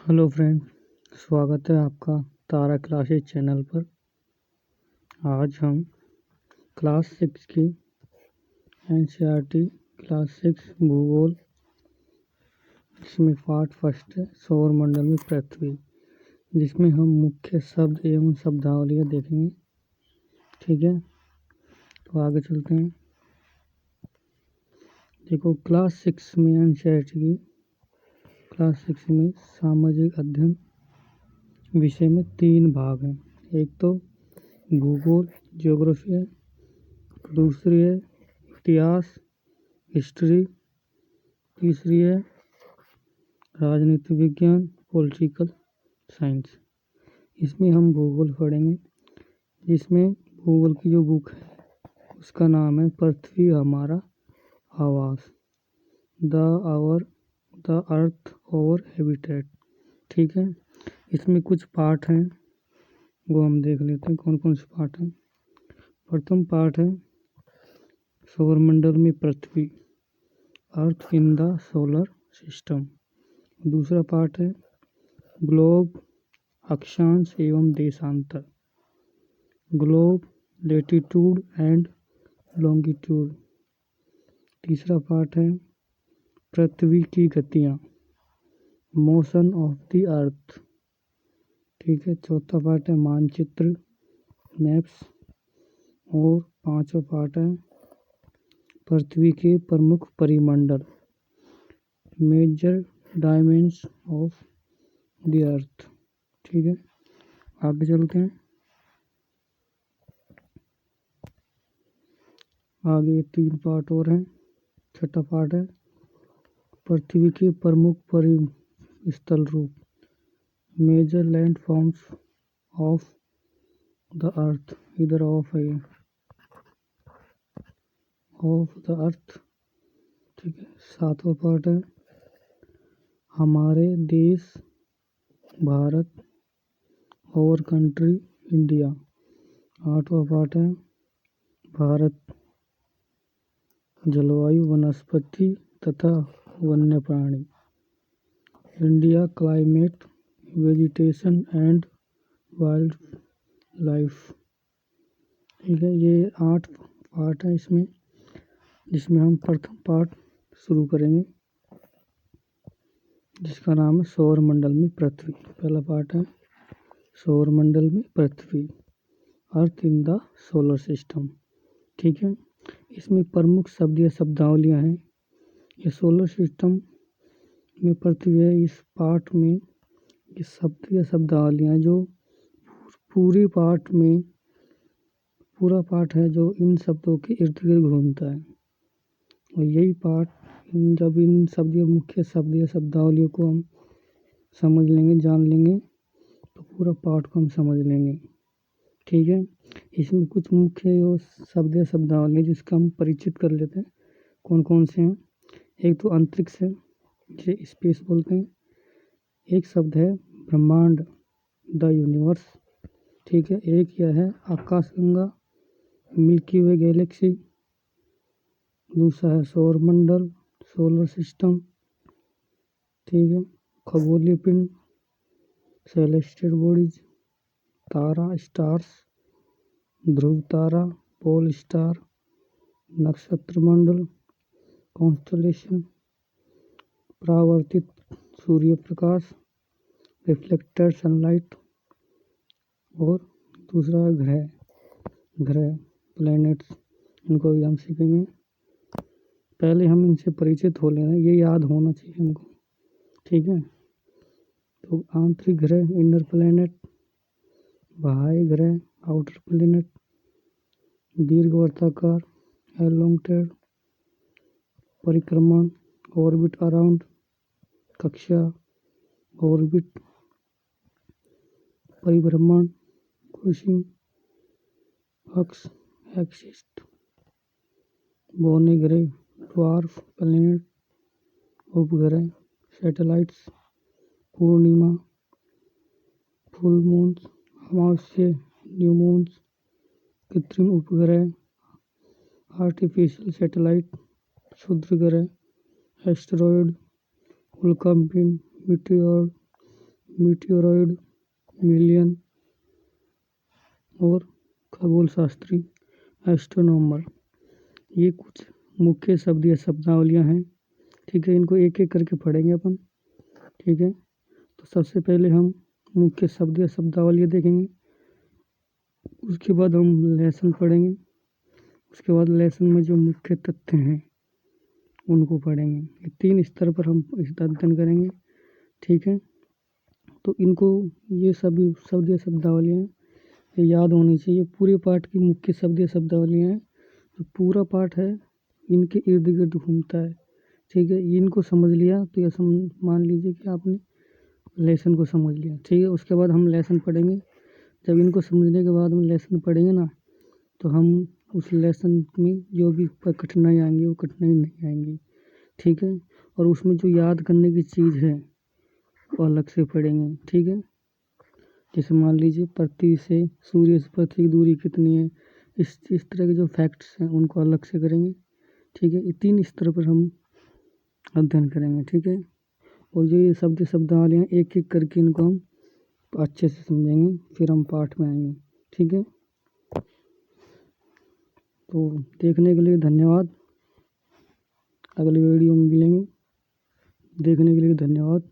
Hello friend, स्वागत है आपका तारा क्लासेस चैनल पर। आज हम क्लास 6 की एनसीईआरटी क्लास 6 भूगोल, इसमें पार्ट फर्स्ट है सौर मंडल में पृथ्वी, जिसमें हम मुख्य शब्द एवं शब्दावलियाँ देखेंगे। ठीक है, तो आगे चलते हैं। देखो, क्लास 6 में एनसीईआरटी की क्लास 6 में सामाजिक अध्ययन विषय में 3 भाग हैं। एक तो भूगोल ज्योग्राफी है, दूसरी है इतिहास हिस्ट्री, तीसरी है राजनीति विज्ञान पॉलिटिकल साइंस। इसमें हम भूगोल पढ़ेंगे, जिसमें भूगोल की जो बुक है उसका नाम है पृथ्वी हमारा आवास, द अर्थ और हैबिटेट। ठीक है, इसमें कुछ पार्ट हैं, वो हम देख लेते हैं कौन कौन से पार्ट हैं। प्रथम पार्ट है सौरमंडल में पृथ्वी, अर्थ इन द सोलर सिस्टम। दूसरा पार्ट है ग्लोब, अक्षांश एवं देशांतर, ग्लोब लेटीट्यूड एंड लॉन्गिट्यूड। तीसरा पार्ट है पृथ्वी की गतियाँ, मोशन ऑफ द अर्थ। ठीक है, चौथा पार्ट है मानचित्र, मैप्स। और पांचवा पार्ट है पृथ्वी के प्रमुख परिमंडल, major dimensions of the earth. ठीक है, आगे चलते हैं। आगे 3 पार्ट और हैं। छठा पार्ट है पृथ्वी के प्रमुख परिस्थल रूप, major landforms of the earth, इधर ऑफ है ऑफ द अर्थ। ठीक है, सातवां पार्ट है हमारे देश भारत और कंट्री इंडिया। आठवां पार्ट है भारत, जलवायु वनस्पति तथा वन्य प्राणी, India climate vegetation and wild life. ठीक है, ये 8 पार्ट है इसमें, जिसमें हम प्रथम पार्ट शुरू करेंगे, जिसका नाम है सौर मंडल में पृथ्वी। पहला पार्ट है सौर मंडल में पृथ्वी, अर्थ इन द सोलर सिस्टम। ठीक है, इसमें प्रमुख शब्द या शब्दावलियाँ हैं। ये सोलर सिस्टम में पृथ्वी है। इस पार्ट में ये शब्द या शब्दावलियाँ जो पूरा पार्ट है जो इन शब्दों के इर्द गिर्द घूमता है। और यही पार्ट जब इन शब्द या मुख्य शब्द या शब्दावलियों को हम समझ लेंगे, जान लेंगे, तो पूरा पार्ट को हम समझ लेंगे। ठीक है, इसमें कुछ मुख्य शब्द या शब्दावली जिसका हम परिचित कर लेते हैं। कौन कौन से हैं? एक तो अंतरिक्ष है, जिसे स्पेस बोलते हैं। एक शब्द है ब्रह्मांड, द यूनिवर्स। ठीक है, एक यह है आकाशगंगा, मिल्की वे गैलेक्सी। दूसरा है सौर मंडल, सोलर सिस्टम। ठीक है, खगोलीय पिंड, सेलेस्टियल बॉडीज, तारा स्टार्स, ध्रुव तारा, पोल स्टार, नक्षत्र मंडल, कॉन्स्टलेशन, परावर्तित सूर्य प्रकाश, रिफ्लेक्टेड सनलाइट। और दूसरा है ग्रह प्लैनेट्स, इनको भी हम सीखेंगे। पहले हम इनसे परिचित हो लेना, ये याद होना चाहिए हमको। ठीक है, तो आंतरिक ग्रह इनर प्लैनेट, बाह्य ग्रह आउटर प्लैनेट, दीर्घवृत्ताकार एलोंगेटेड, परिक्रमण ऑर्बिट अराउंड, कक्षा ऑर्बिट, परिभ्रमण क्रूसिंग, अक्ष एक्सिस, बौने ग्रह ड्वार्फ प्लैनेट, उपग्रह सैटेलाइट्स, पूर्णिमा फुल मून्स, अमावस्या न्यू मून्स, कृत्रिम उपग्रह आर्टिफिशियल सैटेलाइट, क्षुद्र ग्रह एस्टेरॉयड, उल्कापिंड मीटियोर, मीटियोरॉयड, मिलियन और खगोल शास्त्री, एस्ट्रोनॉमर। ये कुछ मुख्य शब्द या शब्दावलियाँ हैं। ठीक है, इनको एक एक करके पढ़ेंगे अपन। ठीक है, तो सबसे पहले हम मुख्य शब्द या शब्दावलियाँ देखेंगे, उसके बाद हम लेसन पढ़ेंगे, उसके बाद लेसन में जो मुख्य तथ्य हैं उनको पढ़ेंगे। ये 3 स्तर पर हम इसका अध्ययन करेंगे। ठीक है, तो इनको ये सभी शब्द या शब्दावलियाँ ये याद होनी चाहिए। पूरे पाठ की मुख्य शब्द या शब्दावलियाँ हैं। जो पूरा पाठ है इनके इर्द गिर्द घूमता है। ठीक है, इनको समझ लिया तो यह मान लीजिए कि आपने लेसन को समझ लिया। ठीक है, उसके बाद हम लेसन पढ़ेंगे। जब इनको समझने के बाद हम लेसन पढ़ेंगे ना, तो हम उस लेसन में जो भी कठिनाई आएंगी वो कठिनाई नहीं आएंगी। ठीक है, और उसमें जो याद करने की चीज़ है वो अलग से पढ़ेंगे। ठीक है, जैसे मान लीजिए पृथ्वी से सूर्य से पृथ्वी की दूरी कितनी है, इस तरह के जो फैक्ट्स हैं उनको अलग से करेंगे। ठीक है, ये 3 स्तर पर हम अध्ययन करेंगे। ठीक है, और जो ये शब्द शब्दावलियाँ एक एक करके इनको हम अच्छे से समझेंगे, फिर हम पाठ में आएंगे। ठीक है, तो देखने के लिए धन्यवाद। अगले वीडियो में मिलेंगे। देखने के लिए धन्यवाद।